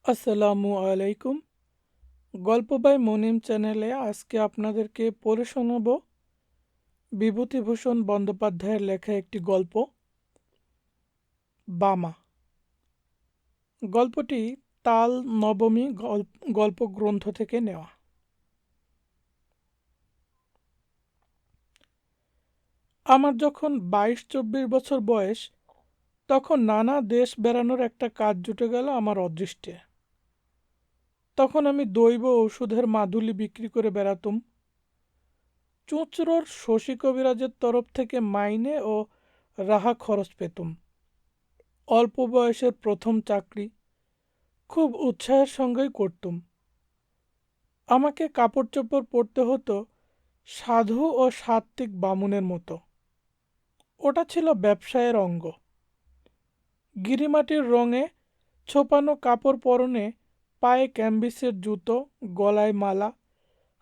আসসালামু আলাইকুম। গল্প বাই মনিম চ্যানেলে আজকে আপনাদেরকে পড়ে শোনাব বিভূতিভূষণ বন্দ্যোপাধ্যায়ের লেখা একটি গল্প, বামা। গল্পটি তাল নবমী গল্প গ্রন্থ থেকে নেওয়া। আমার যখন 22-24 বছর বয়স, তখন নানা দেশ বেড়ানোর একটা কাজ জুটে গেল আমার অদৃষ্টে। তখন আমি দৈব ওষুধের মাদুলি বিক্রি করে বেড়াতুম। চুঁচুড়োর শশী কবিরাজের তরফ থেকে মাইনে ও রাহা খরচ পেতুম। অল্প বয়সের প্রথম চাকরি, খুব উৎসাহের সঙ্গেই করতুম। আমাকে কাপড় চোপড় পরতে হতো সাধু ও সাত্ত্বিক বামুনের মতো। ওটা ছিল ব্যবসায়ের অঙ্গ। গিরিমাটির রঙে ছোপানো কাপড় পরনে, পায়ে ক্যাম্বিসের জুতো, গলায় মালা,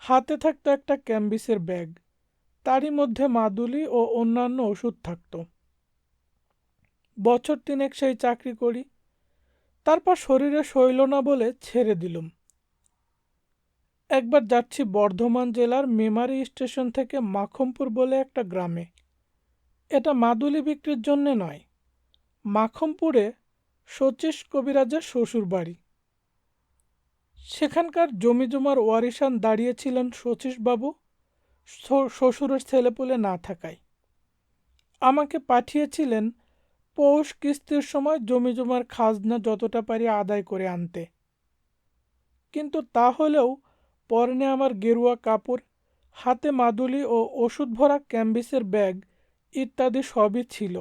হাতে থাকতো একটা ক্যাম্বিসের ব্যাগ, তারই মধ্যে মাদুলি ও অন্যান্য ওষুধ থাকতো। বছর তিনেক সেই চাকরি করি, তারপর শরীরে সইল না বলে ছেড়ে দিলুম। একবার যাচ্ছি বর্ধমান জেলার মেমারি স্টেশন থেকে মাখমপুর বলে একটা গ্রামে। এটা মাদুলি বিক্রির জন্যে নয়, মাখমপুরে শচীশ কবিরাজের শ্বশুর বাড়ি। সেখানকার জমিজমার ওয়ারিশান দাঁড়িয়েছিলেন শচীশবাবু, শ্বশুরের ছেলেপুলে না থাকায়। আমাকে পাঠিয়েছিলেন পৌষ কিস্তির সময় জমিজমার খাজনা যতটা পারি আদায় করে আনতে। কিন্তু তা হলেও পরনে আমার গেরুয়া কাপড়, হাতে মাদুলি ও ওষুধ ভরা ক্যাম্বিসের ব্যাগ ইত্যাদি সবই ছিল।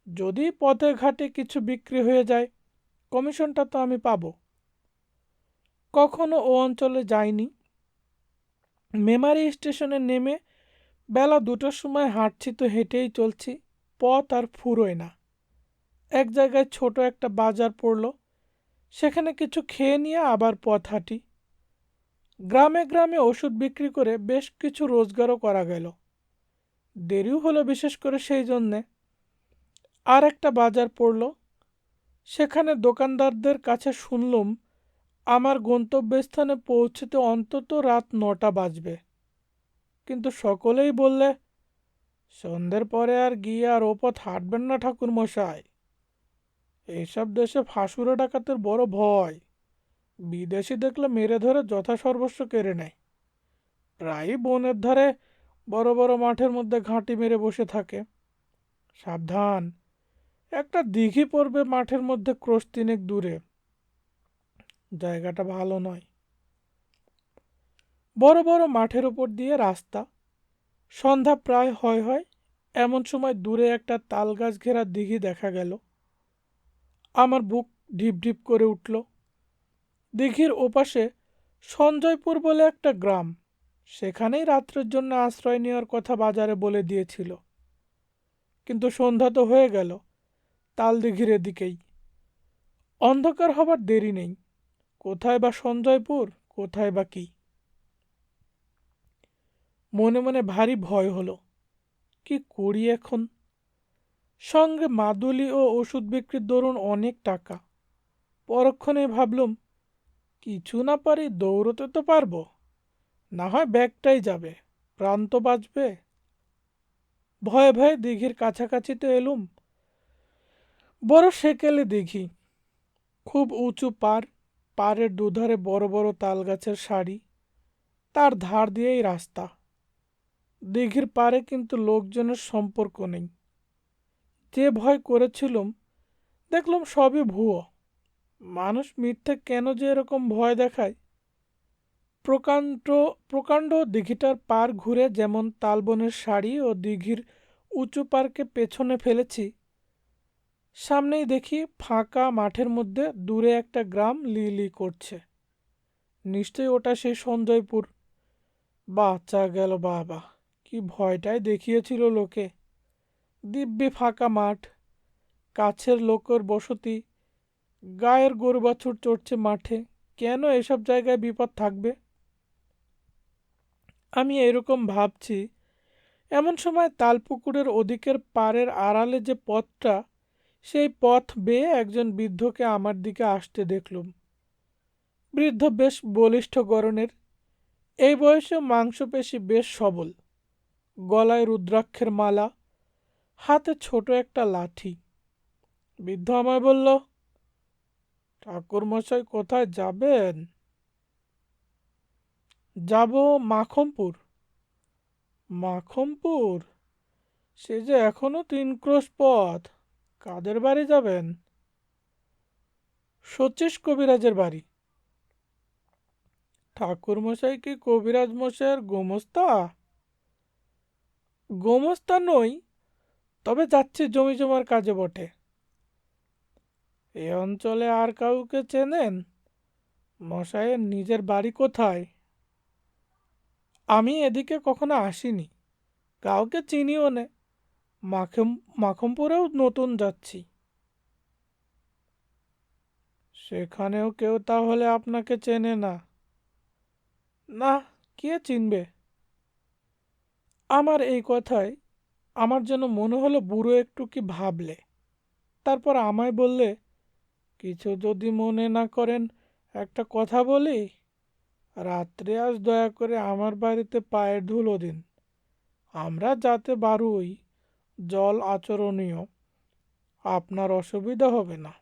যদি পথে ঘাটে কিছু বিক্রি হয়ে যায়, কমিশনটা তো আমি পাবো। কখনো ও অঞ্চলে যাইনি। মেমারি স্টেশনে নেমে বেলা 2টার সময় হাঁটছি তো হেঁটেই চলছি, পথ আর ফুরোয় না। এক জায়গায় ছোট একটা বাজার পড়ল, সেখানে কিছু খেয়ে নিয়ে আবার পথ হাঁটি। গ্রামে গ্রামে ওষুধ বিক্রি করে বেশ কিছু রোজগারও করা গেল। দেরিও হলো বিশেষ করে সেই জন্যে। আর একটা বাজার পড়ল, সেখানে দোকানদারদের কাছে শুনলুম আমার গন্তব্যস্থানে পৌঁছতে অন্তত রাত 9টা বাজবে। কিন্তু সকলেই বললে, সন্ধ্যের পরে আর গিয়ে আর ও পথ হাঁটবেন না ঠাকুর মশাই, এইসব দেশে ফাঁসুড়ে ডাকাতের বড় ভয়। বিদেশি দেখলে মেরে ধরে যথাসর্বস্ব কেড়ে নেয়। প্রায়ই বনের ধারে বড় বড় মাঠের মধ্যে ঘাঁটি মেরে বসে থাকে। সাবধান, একটা দিঘি পড়বে মাঠের মধ্যে ক্রোশ 3 দূরে। জায়গাটা ভালো নয়। বড় বড় মাঠের উপর দিয়ে রাস্তা। সন্ধ্যা প্রায় হয় হয়, এমন সময় দূরে একটা তালগাছ ঘেরা দিঘি দেখা গেল। আমার বুক ঢিপ ঢিপ করে উঠল। দিঘির ওপাশে সঞ্জয়পুর বলে একটা গ্রাম, সেখানেই রাত্রের জন্য আশ্রয় নেওয়ার কথা বাজারে বলে দিয়েছিল। কিন্তু সন্ধ্যা তো হয়ে গেল, তাল দিঘির এদিকেই। অন্ধকার হবার দেরি নেই। কোথায় বা সঞ্জয়পুর, কোথায় বা কি। মনে মনে ভারী ভয় হলো। কি করি এখন? সঙ্গে মাদুলি ও ওষুধ বিক্রির দরুন অনেক টাকা। পরক্ষণে ভাবলুম, কিছু না পারি দৌড়তে তো পারবো, না হয় ব্যাগটাই যাবে, প্রাণ তো বাঁচবে। ভয়ে ভয়ে দিঘির কাছাকাছি তো এলুম। বড় সেকেলে দিঘি, খুব উঁচু পার, পাড়ের দুধারে বড় বড় তাল গাছের সারি, তার ধার দিয়েই রাস্তা। দিঘির পাড়ে কিন্তু লোকজনের সম্পর্ক নেই। যে ভয় করেছিলুম, দেখলাম সবই ভুয়ো। মানুষ মিথ্যে কেন যে এরকম ভয় দেখায়। প্রকাণ্ড প্রকাণ্ড দিঘিটার পার ঘুরে যেমন তালবনের সারি ও দিঘির উঁচু পারকে পেছনে ফেলেছি, সামনেই দেখি ফাঁকা মাঠের মধ্যে দূরে একটা গ্রাম লি লি করছে। নিশ্চয়ই ওটা সেই সঞ্জয়পুর। বাচ্চা গেল বাবা, কি ভয়টাই দেখিয়েছিল লোকে। দিব্যি ফাঁকা মাঠ, কাছের লোকের বসতি, গায়ের গরু বাছুর চড়ছে মাঠে। কেন এসব জায়গায় বিপদ থাকবে? আমি এরকম ভাবছি, এমন সময় তালপুকুরের ওদিকের পাড়ের আড়ালে যে পথটা, সেই পথ বেয়ে একজন বৃদ্ধকে আমার দিকে আসতে দেখলুম। বৃদ্ধ বেশ বলিষ্ঠ গড়নের, এই বয়সে মাংসপেশি বেশ সবল, গলায় রুদ্রাক্ষের মালা, হাতে ছোট একটা লাঠি। বৃদ্ধ আমায় বলল, ঠাকুরমশাই কোথায় যাবেন? যাব মাখমপুর। মাখমপুর? সে যে এখনো 3 ক্রোশ পথ। কাদের বাড়ি যাবেন? শচীশ কবিরাজের বাড়ি। ঠাকুরমশাই কি কবিরাজ মশাইয়ের গোমস্তা? গোমস্তা নই, তবে যাচ্ছি জমি জমার কাজে বটে। এ অঞ্চলে আর কাউকে চেনেন? মশাইয়ের নিজের বাড়ি কোথায়? আমি এদিকে কখনো আসিনি, কাউকে চিনিও নে। মাখমপুরেও নতুন যাচ্ছি। সেখানেও কেউ তাহলে আপনাকে চেনে না? না, কে চিনবে? আমার এই কথায় আমার যেন মনে হলো বুড়ো একটু কি ভাবলে। তারপর আমায় বললে, কিছু যদি মনে না করেন একটা কথা বলি। রাত্রে আজ দয়া করে আমার বাড়িতে পায়ের ধুলো দিন। আমরা যাতে বারুই, জল আচরণীয়, আপনার অসুবিধা হবে না।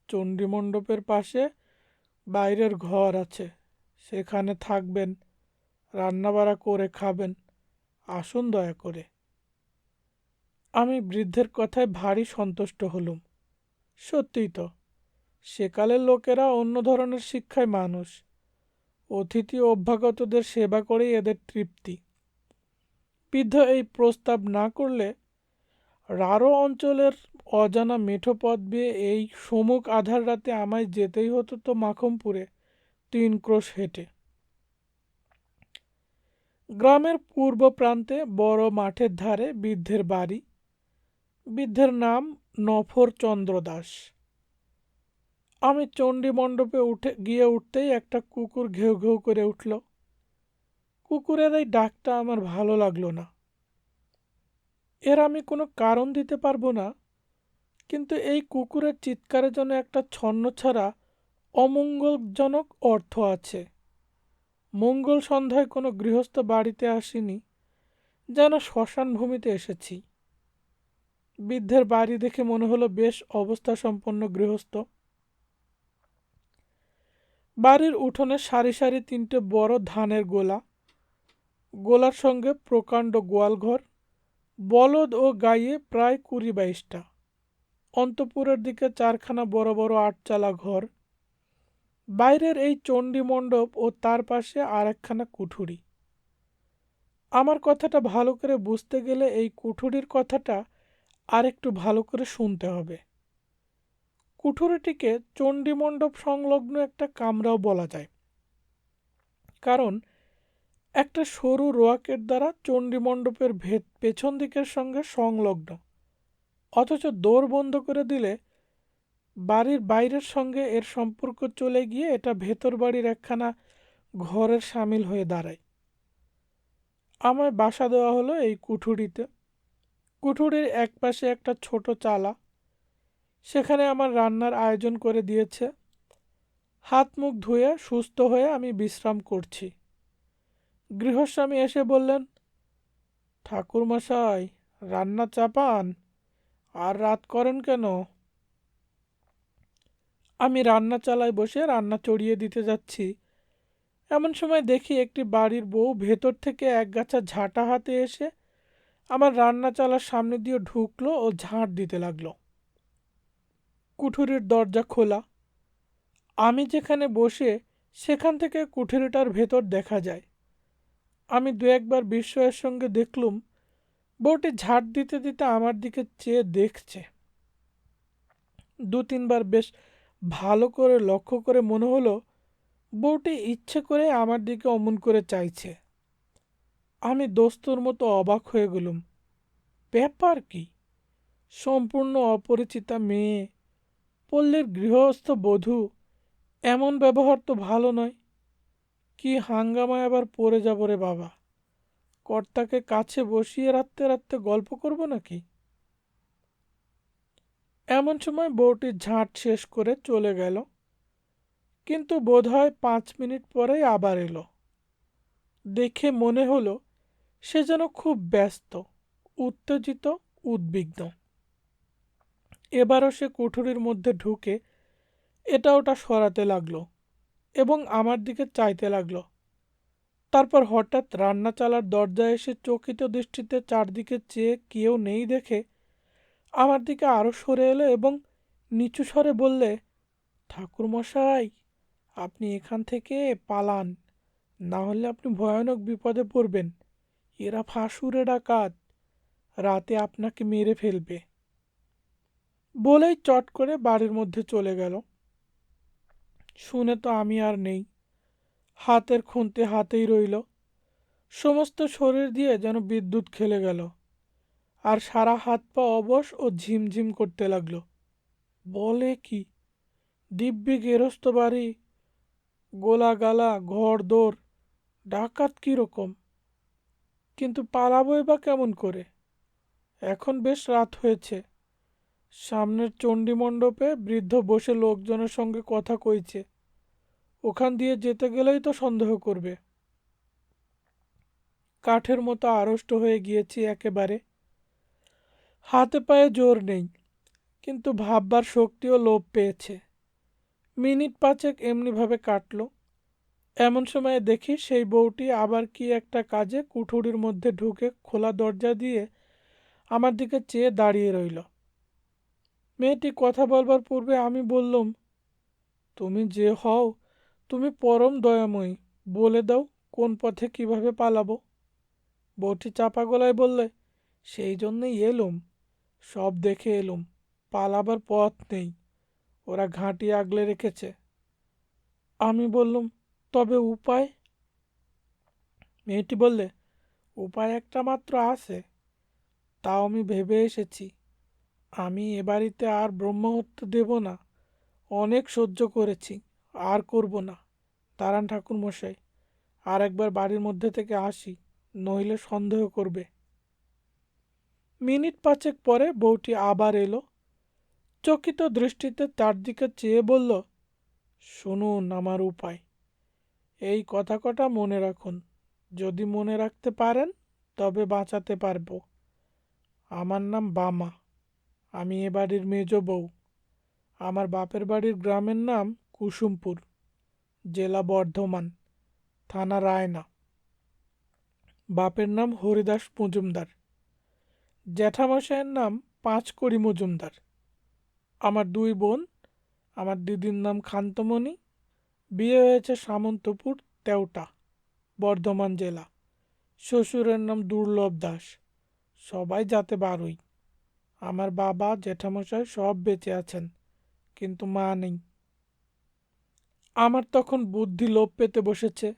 চণ্ডীমণ্ডপের পাশে বাইরের ঘর আছে, সেখানে থাকবেন, রান্নাবাড়া করে খাবেন। আসুন দয়া করে। আমি বৃদ্ধের কথায় ভারী সন্তুষ্ট হলুম। সত্যিই তো, সেকালের লোকেরা অন্য ধরনের শিক্ষায় মানুষ। অতিথি অভ্যাগতদের সেবা করেই এদের তৃপ্তি। বৃদ্ধ এই প্রস্তাব না করলে রারো অঞ্চলের অজানা মেঠো পথ বেয়ে এই সমুখ আধার রাতে আমায় যেতেই হতো তো মাখমপুরে 3 ক্রোশ হেঁটে। গ্রামের পূর্ব প্রান্তে বড় মাঠের ধারে বৃদ্ধের বাড়ি। বৃদ্ধের নাম নফরচন্দ্র দাস। আমি চণ্ডী মণ্ডপে গিয়ে উঠতেই একটা কুকুর ঘেউ ঘেউ করে উঠল। কুকুরের এই ডাকটা আমার ভালো লাগলো না। এর আমি কোনো কারণ দিতে পারবো না, কিন্তু এই কুকুরের চিৎকারে যেন একটা ছন্নছাড়া অমঙ্গলজনক অর্থ আছে। মঙ্গল সন্ধ্যায় কোনো গৃহস্থ বাড়িতে আসিনি, যেন শ্মশান ভূমিতে এসেছি। বৃদ্ধের বাড়ি দেখে মনে হলো বেশ অবস্থা সম্পন্ন গৃহস্থ। বাড়ির উঠোনে সারি সারি 3টে বড় ধানের গোলা, গোলার সঙ্গে প্রকাণ্ড গোয়ালঘর, বলদ ও গাইয়ে প্রায় 20-22টা। অন্তঃপুরের দিকে 4খানা বড় বড় 8চালা ঘর। বাইরের এই চণ্ডী মণ্ডপ ও তার পাশে আর একখানা কুঠুরি। আমার কথাটা ভালো করে বুঝতে গেলে এই কুঠুরির কথাটা আর একটু ভালো করে শুনতে হবে। কুঠুরিটিকে চণ্ডী মণ্ডপ সংলগ্ন একটা কামরাও বলা যায়, কারণ একটা সরু রোয়াকের দ্বারা চণ্ডী মণ্ডপের পেছন দিকের সঙ্গে সংলগ্ন, অথচ দোর বন্ধ করে দিলে বাড়ির বাইরের সঙ্গে এর সম্পর্ক চলে গিয়ে এটা ভেতর বাড়ির একখানা ঘরের সামিল হয়ে দাঁড়ায়। আমায় বাসা দেওয়া হলো এই কুঠুরিতে। কুঠুরির এক পাশে একটা ছোট চালা, সেখানে আমার রান্নার আয়োজন করে দিয়েছে। হাত মুখ ধুয়ে সুস্থ হয়ে আমি বিশ্রাম করছি। গৃহস্বামী এসে বললেন, ঠাকুরমশাই, রান্না চাপান, আর রাত করেন কেন? আমি রান্না চালায় বসে রান্না চড়িয়ে দিতে যাচ্ছি, এমন সময় দেখি একটি বাড়ির বউ ভেতর থেকে একগাছা ঝাঁটা হাতে এসে আমার রান্না চালার সামনে দিয়ে ঢুকলো ও ঝাঁট দিতে লাগলো। কুঠুরির দরজা খোলা। আমি যেখানে বসে সেখান থেকে কুঠুরিটার ভেতর দেখা যায়। আমি 2-1বার বিস্ময়ের সঙ্গে দেখলুম বউটি ঝাঁট দিতে দিতে আমার দিকে চেয়ে দেখছে। 2-3বার বেশ ভালো করে লক্ষ্য করে মনে হলো বউটি ইচ্ছে করে আমার দিকে অমন করে চাইছে। আমি দস্তুর মতো অবাক হয়ে গেলুম। ব্যাপার কি? সম্পূর্ণ অপরিচিতা মেয়ে, পল্লীর গৃহস্থ বধূ, এমন ব্যবহার তো ভালো নয়। কি হাঙ্গামায় আবার পড়ে যাব রে বাবা! কর্তাকে কাছে বসিয়ে রাখতে রাখতে গল্প করব নাকি? এমন সময় বউটি ঝাঁট শেষ করে চলে গেল। কিন্তু বোধহয় 5 মিনিট পরেই আবার এলো। দেখে মনে হলো সে যেন খুব ব্যস্ত, উত্তেজিত, উদ্বিগ্ন। এবারও সে কুঠুরির মধ্যে ঢুকে এটা ওটা সরাতে লাগলো এবং আমার দিকে চাইতে লাগলো। তারপর হঠাৎ রান্না চালার দরজায় এসে চকিত দৃষ্টিতে চারদিকে চেয়ে কেউ নেই দেখে আমার দিকে আরো সরে এলো এবং নিচু স্বরে বললে, ঠাকুরমশাই, আপনি এখান থেকে পালান, না হলে আপনি ভয়ানক বিপদে পড়বেন। এরা ফাঁসুরে ডাকাত, রাতে আপনাকে মেরে ফেলবে। বলেই চট করে বাড়ির মধ্যে চলে গেল। শুনে তো আমি আর নেই, হাতের খুন্তি হাতেই রইল। সমস্ত শরীর দিয়ে যেন বিদ্যুৎ খেলে গেল, আর সারা হাত পা অবশ ও ঝিমঝিম করতে লাগলো। বলে কি, দিব্যি গেরস্ত বাড়ি, গোলা গালা, ঘর দৌড়, ডাকাত কিরকম! কিন্তু পালাবই বা কেমন করে? এখন বেশ রাত হয়েছে। সামনের চণ্ডী মণ্ডপে বৃদ্ধ বসে লোকজনের সঙ্গে কথা কইছে। ওখান দিয়ে যেতে গেলেই তো সন্দেহ করবে। কাঠের মতো আড়ষ্ট হয়ে গিয়েছি একেবারে। হাতে পায়ে জোর নেই, কিন্তু ভাববার শক্তিও লোপ পেয়েছে। মিনিট 5 এমনিভাবে কাটল। এমন সময় দেখি সেই বউটি আবার কি একটা কাজে কুঠুরির মধ্যে ঢুকে খোলা দরজা দিয়ে আমার দিকে চেয়ে দাঁড়িয়ে রইল। মেয়েটি কথা বলবার পূর্বে আমি বললুম, তুমি যে হও, তুমি পরম দয়াময়ী, বলে দাও কোন পথে কিভাবে পালাবো। বউটি চাপা গলায় বললে, সেই জন্যই এলুম, সব দেখে এলুম, পালাবার পথ নেই, ওরা ঘাঁটি আগলে রেখেছে। আমি বললুম, তবে উপায়? মেয়েটি বললে, উপায় একটা মাত্র আছে, তাও আমি ভেবে এসেছি। আমি এ বাড়িতে আর ব্রহ্মহত্যা দেব না। অনেক সহ্য করেছি, আর করব না। দাঁড়ান ঠাকুরমশাই, আর একবার বাড়ির মধ্যে থেকে আসি, নইলে সন্দেহ করবে। মিনিট 5 পরে বউটি আবার এলো। চকিত দৃষ্টিতে চারদিকে চেয়ে বলল, শুনুন আমার উপায়। এই কথা কটা মনে রাখুন। যদি মনে রাখতে পারেন তবে বাঁচাতে পারবো। আমার নাম বামা, আমি এ বাড়ির মেজ বউ। আমার বাপের বাড়ির গ্রামের নাম কুসুমপুর, জেলা বর্ধমান, থানা রায়না। বাপের নাম হরিদাস মজুমদার। জ্যাঠামশাইয়ের নাম পাঁচকড়ি মজুমদার। আমার 2 বোন। আমার দিদির নাম কান্তমণি, বিয়ে হয়েছে সামন্তপুর, তেওটা, বর্ধমান জেলা। শ্বশুরের নাম দুর্লভ দাস। সবাই যাতে 12। আমার বাবা জ্যাঠামশাই সব বেঁচে আছেন, কিন্তু মা নেই। আমার তখন বুদ্ধি লোপ পেতে বসেছে।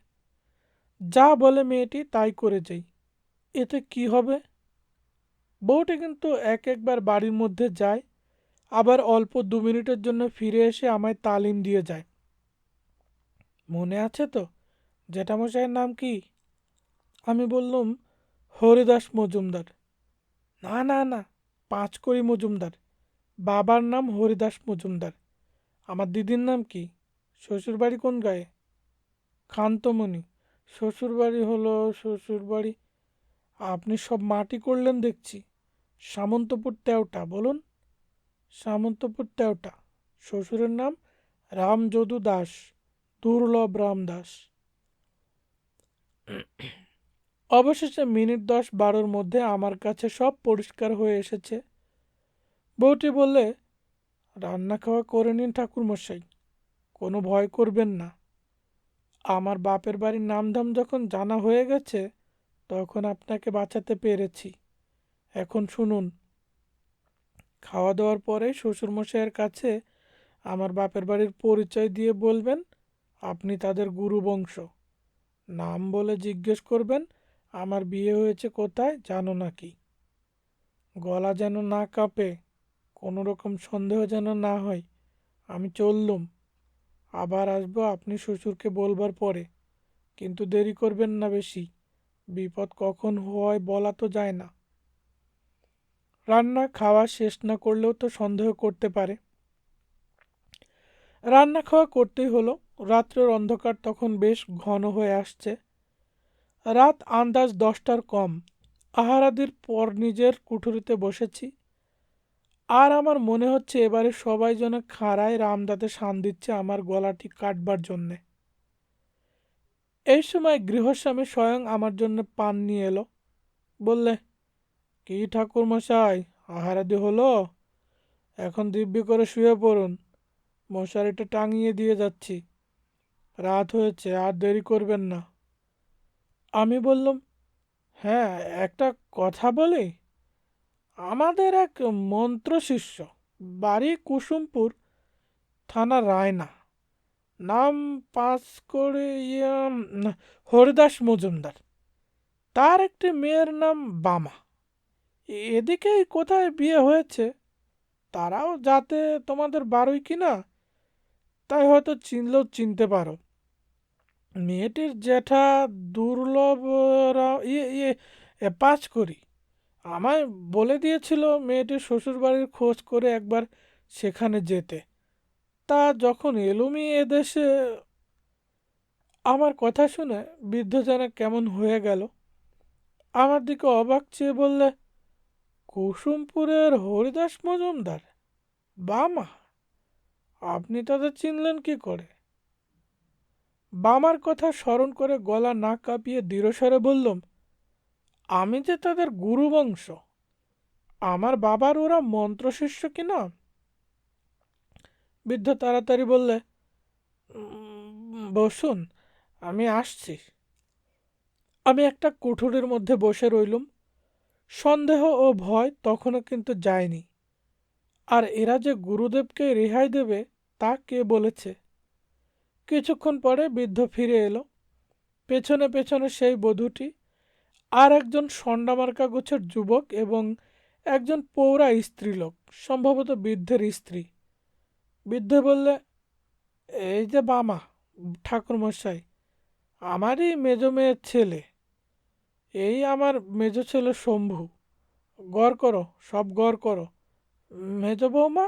যা বলে মেয়েটি তাই করে যাই। এতে কি হবে? বউটি কিন্তু একবার বাড়ির মধ্যে যায়, আবার অল্প 2 মিনিটের জন্য ফিরে এসে আমায় তালিম দিয়ে যায়। মনে আছে তো জ্যাঠামশাইয়ের নাম কি? আমি বললুম, হরিদাস মজুমদার। না না না, পাঁচকড়ি মজুমদার। বাবার নাম হরিদাস মজুমদার। আমার দিদির নাম কি? শ্বশুরবাড়ি কোন গায়ে? কান্তমণি। শ্বশুরবাড়ি হলো শ্বশুরবাড়ি। আপনি সব মাটি করলেন দেখছি। সামন্তপুর তেওটা বলুন। সামন্তপুর তেওটা। শ্বশুরের নাম রামযদু দাস, দুর্লভ রাম দাস। অবশেষে মিনিট 10-12 মধ্যে আমার কাছে সব পরিষ্কার হয়ে এসেছে। বউটি বললে, রান্না খাওয়া করে নিন ঠাকুরমশাই, কোনো ভয় করবেন না। আমার বাপের বাড়ির নামধাম যখন জানা হয়ে গেছে, তখন আপনাকে বাঁচাতে পেরেছি। এখন শুনুন, খাওয়া দাওয়ার পরে শ্বশুরমশাইয়ের কাছে আমার বাপের বাড়ির পরিচয় দিয়ে বলবেন আপনি তাদের গুরু বংশ। নাম বলে জিজ্ঞেস করবেন আমার বিয়ে হয়েছে কোথায় জানো নাকি। গলা যেন না কাঁপে, কোনো রকম সন্দেহ যেন না হয়। আমি চললুম, আবার আসবো আপনি শ্বশুরকে বলবার পরে, কিন্তু দেরি করবেন না বেশি। বিপদ কখন হয় বলা তো যায় না। রান্না খাওয়া শেষ না করলেও তো সন্দেহ করতে পারে। রান্না খাওয়া করতেই হলো। রাত্রের অন্ধকার তখন বেশ ঘন হয়ে আসছে। রাত আন্দাজ 10টার কম। আহারাদির পর নিজের কুঠুরিতে বসেছি, আর আমার মনে হচ্ছে এবারে সবাই যেন খাড়ায় রামদাতে শান দিচ্ছে আমার গলাটি কাটবার জন্যে। এই সময় গৃহস্বামী স্বয়ং আমার জন্য পান নিয়ে এলো। বললে, কি ঠাকুর মশাই, আহারাদি হলো? এখন দিব্যি করে শুয়ে পড়ুন, মশারিটা টাঙিয়ে দিয়ে যাচ্ছি। রাত হয়েছে, আর দেরি করবেন না। আমি বললাম, হ্যাঁ, একটা কথা বলি। আমাদের এক মন্ত্র শিষ্য, বাড়ি কুসুমপুর, থানা রায়না, নাম পাঁচ করে হরিদাস মজুমদার। তার একটি মেয়ের নাম বামা। এদিকেই কোথায় বিয়ে হয়েছে। তারাও যাতে তোমাদের বারোই কিনা, তাই হয়তো চিনলেও চিনতে পারো। মেয়েটির জ্যাঠা দুর্লভ পাঁচ করি আমায় বলে দিয়েছিল মেয়েটির শ্বশুরবাড়ির খোঁজ করে একবার সেখানে যেতে। তা যখন এলুমি এদেশে। আমার কথা শুনে বৃদ্ধ যেন কেমন হয়ে গেল। আমার দিকে অবাক চেয়ে বললে, কুসুমপুরের হরিদাস মজুমদার, বামা, আপনি তাদের চিনলেন কি করে? বামার কথা স্মরণ করে গলা না কাঁপিয়ে দৃঢ়স্বরে বললাম, আমি যে তাদের গুরু বংশ। আমার বাবার ওরা মন্ত্রশিষ্য কিনা। বৃদ্ধ তাড়াতাড়ি বললে, বসুন, আমি আসছি। আমি একটা কুঠুরির মধ্যে বসে রইলুম। সন্দেহ ও ভয় তখনও কিন্তু যায়নি। আর এরা যে গুরুদেবকে রেহাই দেবে তা কে বলেছে? কিছুক্ষণ পরে বৃদ্ধ ফিরে এলো। পেছনে পেছনে সেই বধূটি, আর একজন সন্ডামার্কা গোছের যুবক এবং একজন পৌরা স্ত্রীলোক, সম্ভবত বৃদ্ধের স্ত্রী। বৃদ্ধ বললে, এই যে বামা, ঠাকুরমশাই, আমারই মেজ মেয়ের ছেলে। এই আমার মেজ ছেলে শম্ভু। গড় করো, সব গড় করো। মেজ বৌমা,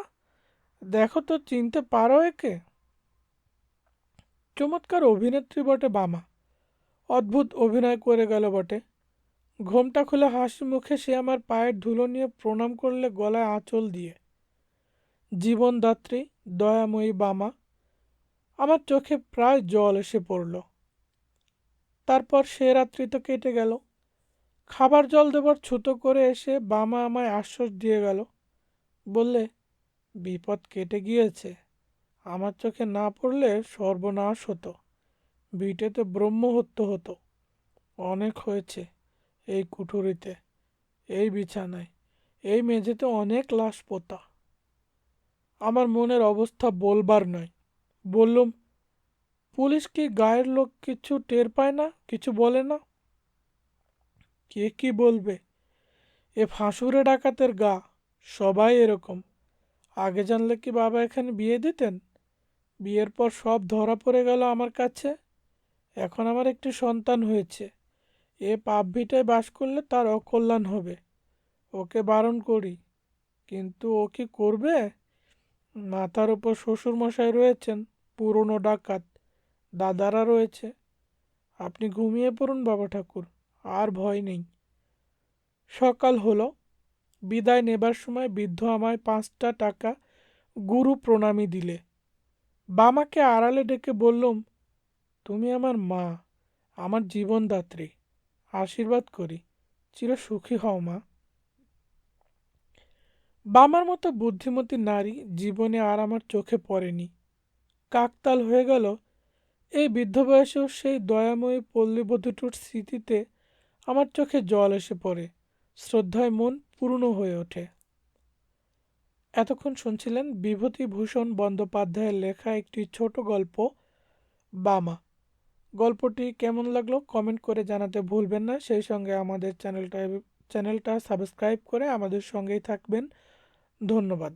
দেখো তো চিনতে পারো একে? চমৎকার অভিনেত্রী বটে বামা, অদ্ভুত অভিনয় করে গেল বটে। ঘোমটা খুলে হাসি মুখে সে আমার পায়ের ধুলো নিয়ে প্রণাম করলে গলায় আঁচল দিয়ে। জীবনদাত্রী, দয়াময়ী বামা। আমার চোখে প্রায় জল এসে পড়ল। তারপর সে রাত্রি তো কেটে গেল। খাবার জল দেবার ছুতো করে এসে বামা আমায় আশ্বাস দিয়ে গেল। বললে, বিপদ কেটে গিয়েছে। আমার চোখে না পড়লে সর্বনাশ হতো। ভিটেতে ব্রহ্মহত্য হতো। অনেক হয়েছে এই কুঠুরিতে, এই বিছানায়, এই মেঝেতে অনেক লাশ পোতা। আমার মনের অবস্থা বলবার নয়। বললুম, পুলিশ কি গায়ের লোক কিছু টের পায় না, কিছু বলে না? কে কি বলবে? এ ফাঁসুরে ডাকাতের গা, সবাই এরকম। আগে জানলে কি বাবা এখানে বিয়ে দিতেন? বিয়ের পর সব ধরা পড়ে গেল আমার কাছে। এখন আমার একটি সন্তান হয়েছে। এ পাপ ভিটায় বাস করলে তার অকল্যাণ হবে। ওকে বারণ করি, কিন্তু ও কি করবে? মাথার উপর শ্বশুরমশাই রয়েছেন, পুরনো ডাকাত। দাদারা রয়েছে। আপনি ঘুমিয়ে পড়ুন বাবা ঠাকুর, আর ভয় নেই। সকাল হলো। বিদায় নেবার সময় বৃদ্ধ আমায় 5টা টাকা গুরু প্রণামী দিলে। বামাকে আড়ালে ডেকে বললুম, তুমি আমার মা, আমার জীবনদাত্রী। আশীর্বাদ করি, চির সুখী হও মা। বামার মতো বুদ্ধিমতী নারী জীবনে আর আমার চোখে পড়েনি। কাকতাল হয়ে গেল এই বৃদ্ধ বয়সেও সেই দয়াময়ী পল্লীবধূটির স্মৃতিতে আমার চোখে জল এসে পড়ে, শ্রদ্ধায় মন পূর্ণ হয়ে ওঠে। এতক্ষণ শুনছিলেন বিভূতিভূষণ বন্দ্যোপাধ্যায়ের লেখা একটি ছোট গল্প, বামা। গল্পটি কেমন লাগলো কমেন্ট করে জানাতে ভুলবেন না। সেই সঙ্গে আমাদের চ্যানেলটা সাবস্ক্রাইব করে আমাদের সঙ্গেই থাকবেন। ধন্যবাদ।